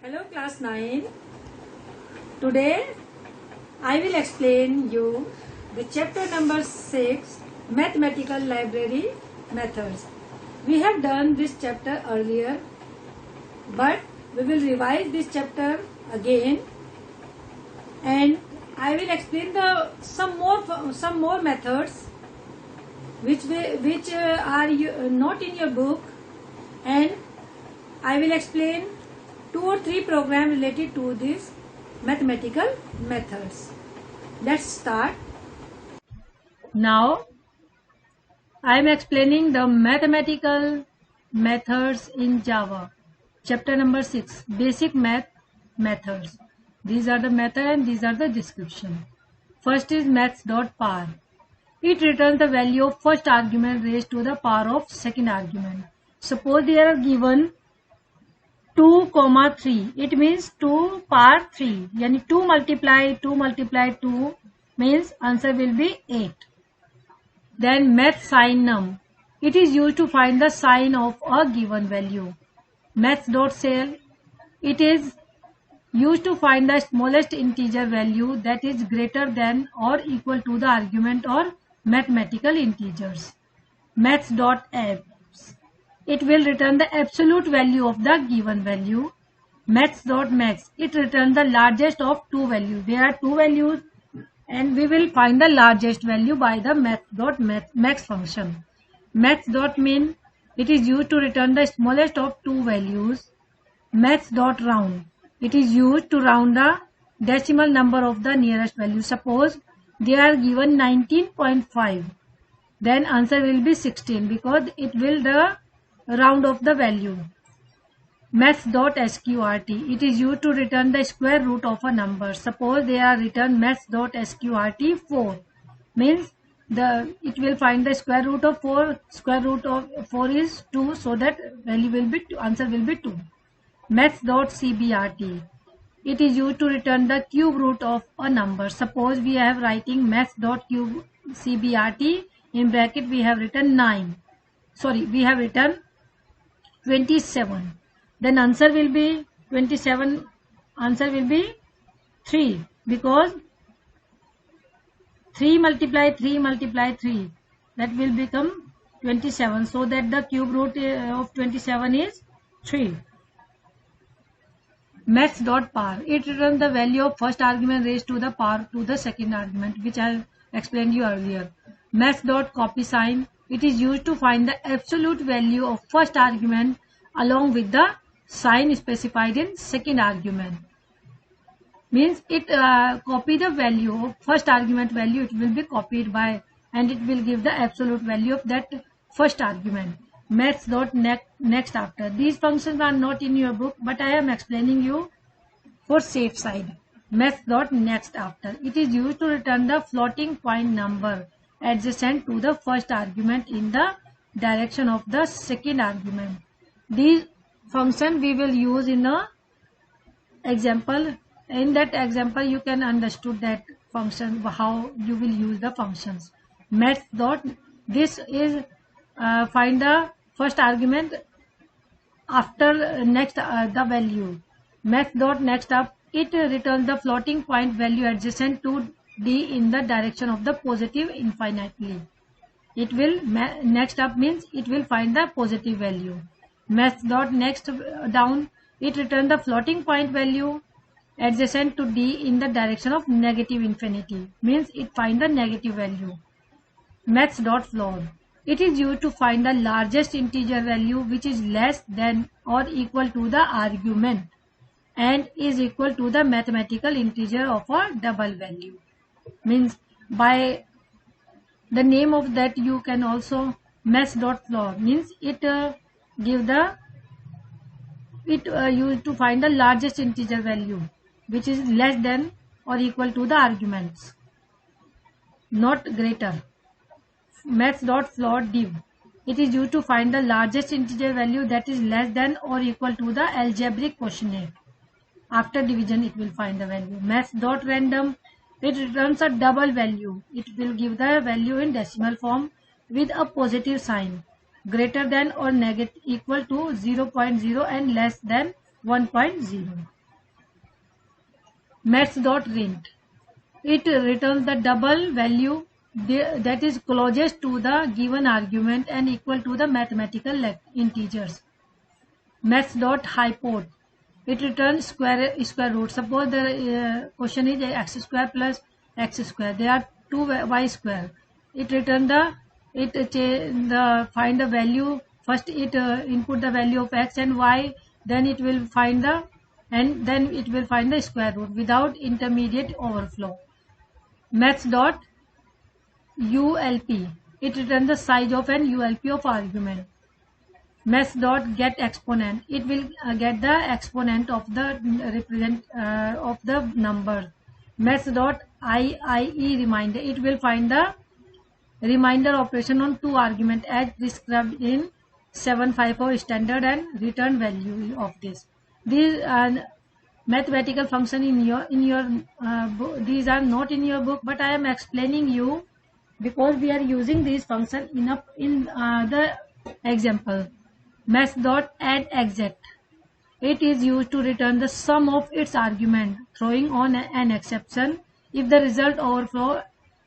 Hello class 9. Today I will explain you the chapter number 6, Mathematical Library Methods. We have done this chapter earlier, but we will revise this chapter again, and I will explain some more methods which are not in your book, and I will explain 2 or 3 programs related to these mathematical methods. Let's start. Now I am explaining the mathematical methods in Java. Chapter number 6, Basic Math Methods. These are the method and these are the description. First is maths.par. It returns the value of first argument raised to the power of second argument. Suppose they are given 2, 3. It means 2 power 3. Yani 2 multiply 2 means answer will be 8. Then math sign num. It is used to find the sign of a given value. Maths.cell. It is used to find the smallest integer value that is greater than or equal to the argument or mathematical integers. Maths.add. It will return the absolute value of the given value. Maths.max. It returns the largest of two values. There are two values and we will find the largest value by the maths.max function. Maths.min. It is used to return the smallest of two values. Maths.round. It is used to round the decimal number of the nearest value. Suppose they are given 19.5. Then answer will be 16 because it will the round of the value. Maths.sqrt. It is used to return the square root of a number. Suppose they are written maths.sqrt 4. Means it will find the square root of 4. Square root of 4 is 2. So that value will be 2. Answer will be 2. Maths.cbrt. It is used to return the cube root of a number. Suppose we have writing maths.cbrt. In bracket we have written 9. Sorry, we have written 27. Then answer will be 27. Answer will be 3 because 3 multiply 3 multiply 3. That will become 27. So that the cube root of 27 is 3. Maths.par. It returns the value of first argument raised to the power to the second argument, which I explained you earlier. Maths.copy sign. It is used to find the absolute value of first argument along with the sign specified in second argument. Means it copy the value of first argument value. It will be copied by and it will give the absolute value of that first argument. Maths.next after. These functions are not in your book, but I am explaining you for safe side. Maths.next after. It is used to return the floating point number adjacent to the first argument in the direction of the second argument. These function we will use in a example. In that example you can understood that function, how you will use the functions. Maths. This is find the first argument after next the value. Maths.next up. It returns the floating point value adjacent to D in the direction of the positive infinitely. It will next up means it will find the positive value. Maths.next down. It returns the floating point value adjacent to D in the direction of negative infinity. Means it find the negative value. Maths.float. It is used to find the largest integer value which is less than or equal to the argument and is equal to the mathematical integer of a double value. Means by the name of that you can also maths.float means it used to find the largest integer value which is less than or equal to the arguments, not greater. Maths.float div. It is used to find the largest integer value that is less than or equal to the algebraic quotient. After division it will find the value. Maths.random. It returns a double value. It will give the value in decimal form with a positive sign, greater than or negative equal to 0.0 and less than 1.0. maths.rint. It returns the double value that is closest to the given argument and equal to the mathematical integers. Maths.hypot. It returns square root. Suppose the question is x square plus x square. There are two y square. It return find the value. First it input the value of x and y. Then it will find the square root without intermediate overflow. Maths.ulp. It returns the size of an ULP of argument. Maths.getExponent. It will get the exponent of the of the number. Maths.IIE reminder. It will find the reminder operation on two arguments as described in 754 standard and return value of this. These are mathematical function in your book. These are not in your book, but I am explaining you because we are using these function in the example. Maths.addExec. It is used to return the sum of its argument, throwing on an exception if the result overflow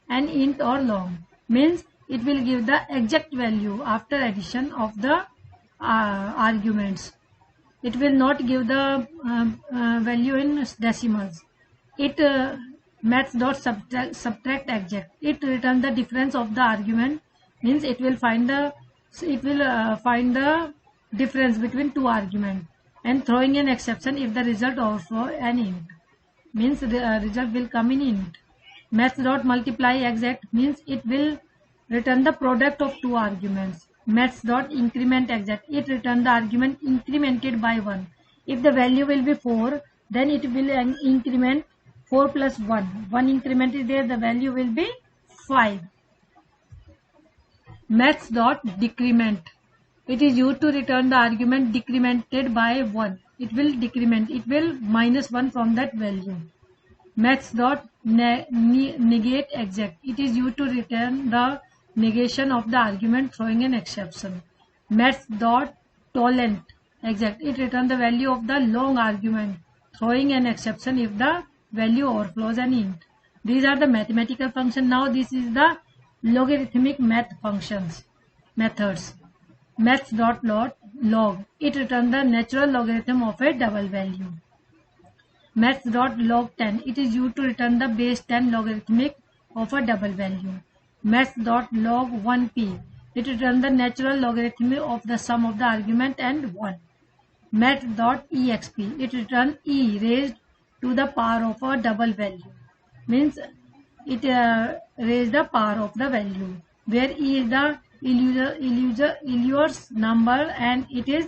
an int or long. Means it will give the exact value after addition of the arguments. It will not give the value in decimals. It maths.subtract. It returns the difference of the argument. Means it will find the difference between two arguments and throwing an exception if the result overflow an int. Means the result will come in int. Maths.multiplyExec means it will return the product of two arguments. Maths.incrementExec. It returns the argument incremented by 1. If the value will be 4, then it will increment 4 plus 1. 1 increment is there, the value will be 5. Maths.decrement. It is used to return the argument decremented by 1. It will decrement. It will minus 1 from that value. Maths.negateExec. It is used to return the negation of the argument throwing an exception. Maths.tollentExec. It returns the value of the long argument throwing an exception if the value overflows an int. These are the mathematical functions. Now this is the logarithmic methods. Maths.log. It returns the natural logarithm of a double value. Maths.log10. It is used to return the base 10 logarithmic of a double value. Maths.log1p. It returns the natural logarithm of the sum of the argument and 1. Maths.exp. It returns e raised to the power of a double value. Means it raised the power of the value, where e is the Euler's number and it is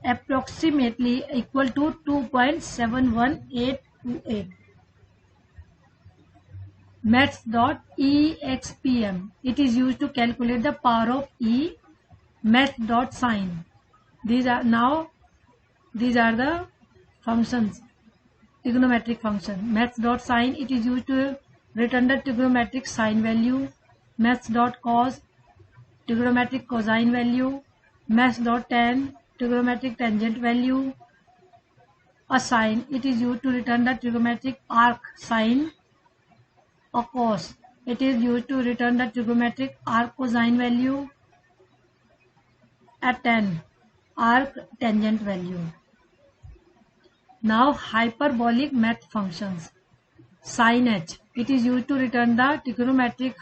approximately equal to 2.71828. Maths.expm. It is used to calculate the power of e. Maths.sine. These are the functions, trigonometric function. Maths.sine. It is used to return the trigonometric sine value. Maths.cos. Trigonometric cosine value. Maths.tan. Trigonometric tangent value. A sine. It is used to return the trigonometric arc sine. A cos. It is used to return the trigonometric arc cosine value. A tan. Arc tangent value. Now hyperbolic math functions. Sin h. It is used to return the trigonometric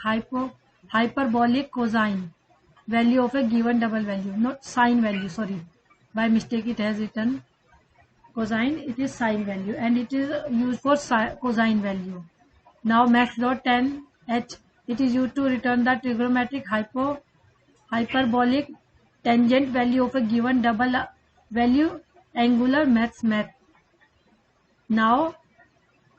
hyperbolic cosine value of a given double value. Not sine value, sorry. By mistake it has written cosine. It is sine value and it is used for cosine value. Now maths.tan h. It is used to return the trigonometric hyperbolic tangent value of a given double value. Angular math. Now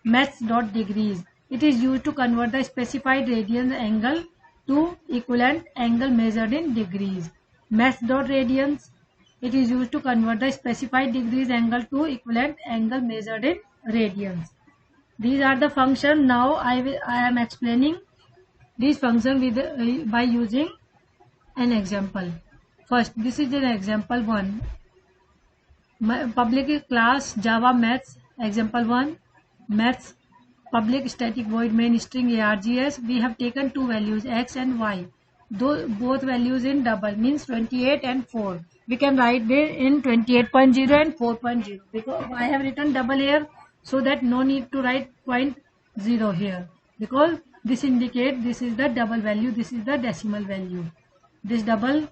maths.degrees. It is used to convert the specified radian angle to equivalent angle measured in degrees. Maths.radians. It is used to convert the specified degrees angle to equivalent angle measured in radians. These are the functions. Now I am explaining these functions by using an example. First, this is an example 1. Public class Java Maths Example 1, maths public static void main string args. We have taken two values x and y. Both values in double means 28 and 4. We can write it in 28.0 and 4.0 because I have written double here, so that no need to write 0.0 here, because this indicates this is the double value, this is the decimal value. This double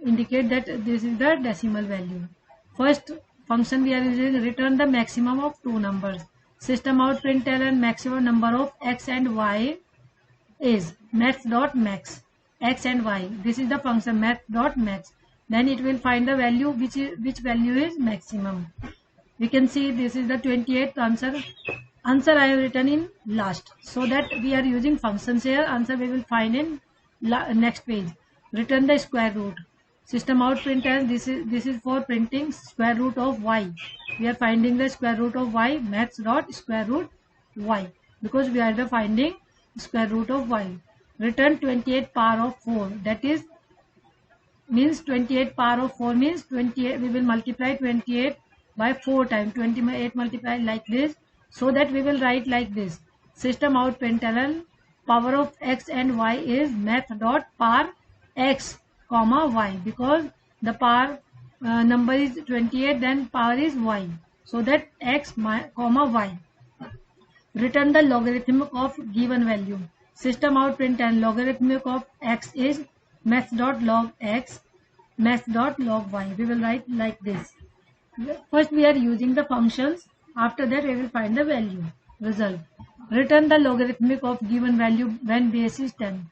indicate that this is the decimal value. First function we are using, return the maximum of two numbers. System out println maximum number of x and y is max.max, x and y. This is the function max.max. Then it will find the value which value is maximum. We can see this is the 28th answer. Answer I have written in last, so that we are using functions here. Answer we will find in next page. Return the square root. System out println this is for printing square root of y. We are finding the square root of y, maths dot square root y, because we are the finding square root of y. Return 28 power of 4. That is means 28 power of 4 means 28. We will multiply 28 by 4 times. 28 multiplied like this, so that we will write like this. System out println power of x and y is math dot power x comma y, because the power number is 28, then power is y, so that x comma y. Return the logarithm of given value. System out println logarithm of x is math dot log x, math dot log y. We will write like this. First we are using the functions, after that we will find the value result. Return the logarithmic of given value when base is 10.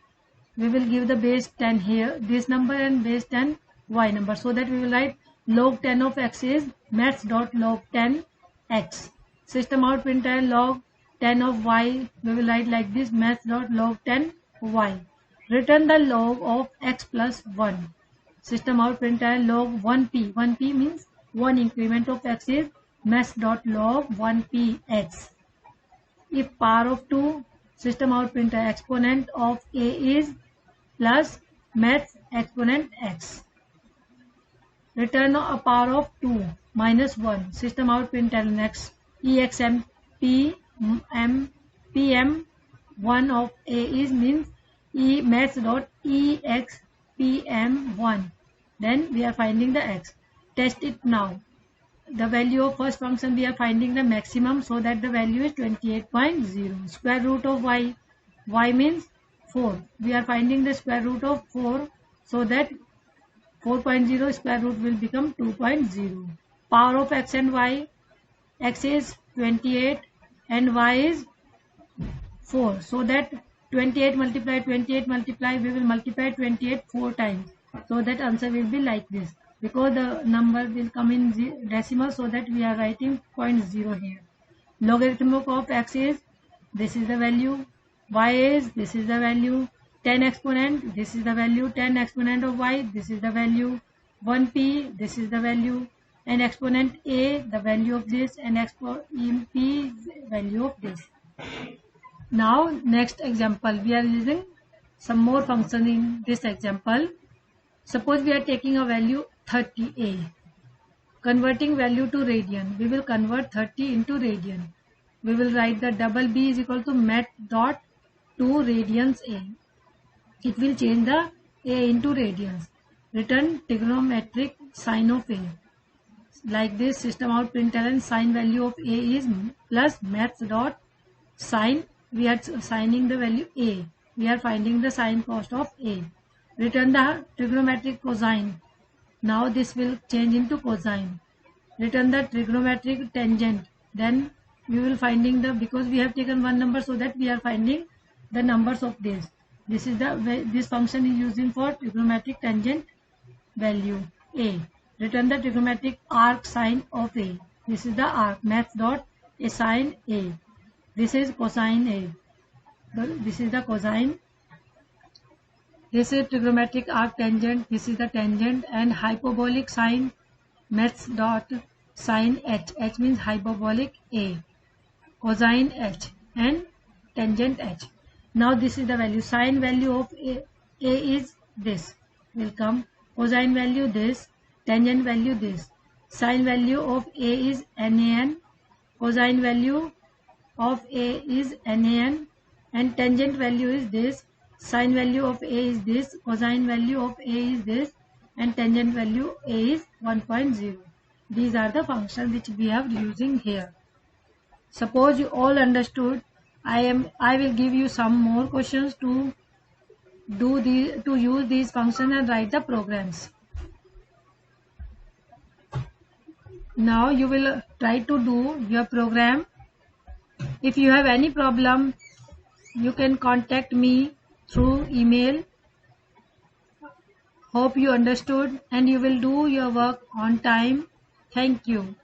We will give the base 10 here, this number, and base 10 y number, so that we will write log 10 of x is maths dot log 10 x. System out println log 10 of y, we will write like this, maths dot log 10 y. Return the log of x plus 1. System out println log 1p. 1p means one increment of x is maths dot log 1p x. If power of 2, system out println exponent of a is plus maths exponent x. Return a power of 2 minus 1. System out println x exm pm 1 of a is means e maths dot expm1. Then we are finding the x. Test it now. The value of first function we are finding the maximum, so that the value is 28.0. Square root of y. Y means 4. We are finding the square root of 4, so that 4.0 square root will become 2.0. Power of x and y. X is 28 and y is 4. So that 28 multiply we will multiply 28 4 times. So that answer will be like this, because the number will come in decimal, so that we are writing 0.0 here. Logarithm of x is, this is the value, y is, this is the value, 10 exponent, this is the value, 10 exponent of y, this is the value, 1p, this is the value, and exponent a, the value of this, and exponent p, value of this. Now next example, we are using some more function in this example. Suppose we are taking a value 30a, converting value to radian. We will convert 30 into radian. We will write the double b is equal to math dot 2 radians a. It will change the a into radians. Return trigonometric sine of a. Like this, system out println sine value of a is plus maths dot sine. We are signing the value a. We are finding the sine cost of a. Return the trigonometric cosine. Now this will change into cosine. Return the trigonometric tangent. Then we will finding the, because we have taken one number, so that we are finding the numbers of this. This is this function is using for trigonometric tangent value a. Return the trigonometric arc sine of a. This is the arc, maths dot a sine a. This is cosine a. This is the cosine. This is trigonometric arc tangent. This is the tangent, and hyperbolic sine, maths dot sine h. H means hyperbolic a, cosine h, and tangent h. Now this is the value. Sine value of a is this. Will come. Cosine value this. Tangent value this. Sine value of a is nan. cosine value of A is NaN, and tangent value is this, sine value of A is this, cosine value of A is this, and tangent value A is 1.0. These are the functions which we are using here. Suppose you all understood, I will give you some more questions to use these functions and write the programs. Now you will try to do your program. If you have any problem, you can contact me through email. Hope you understood and you will do your work on time. Thank you.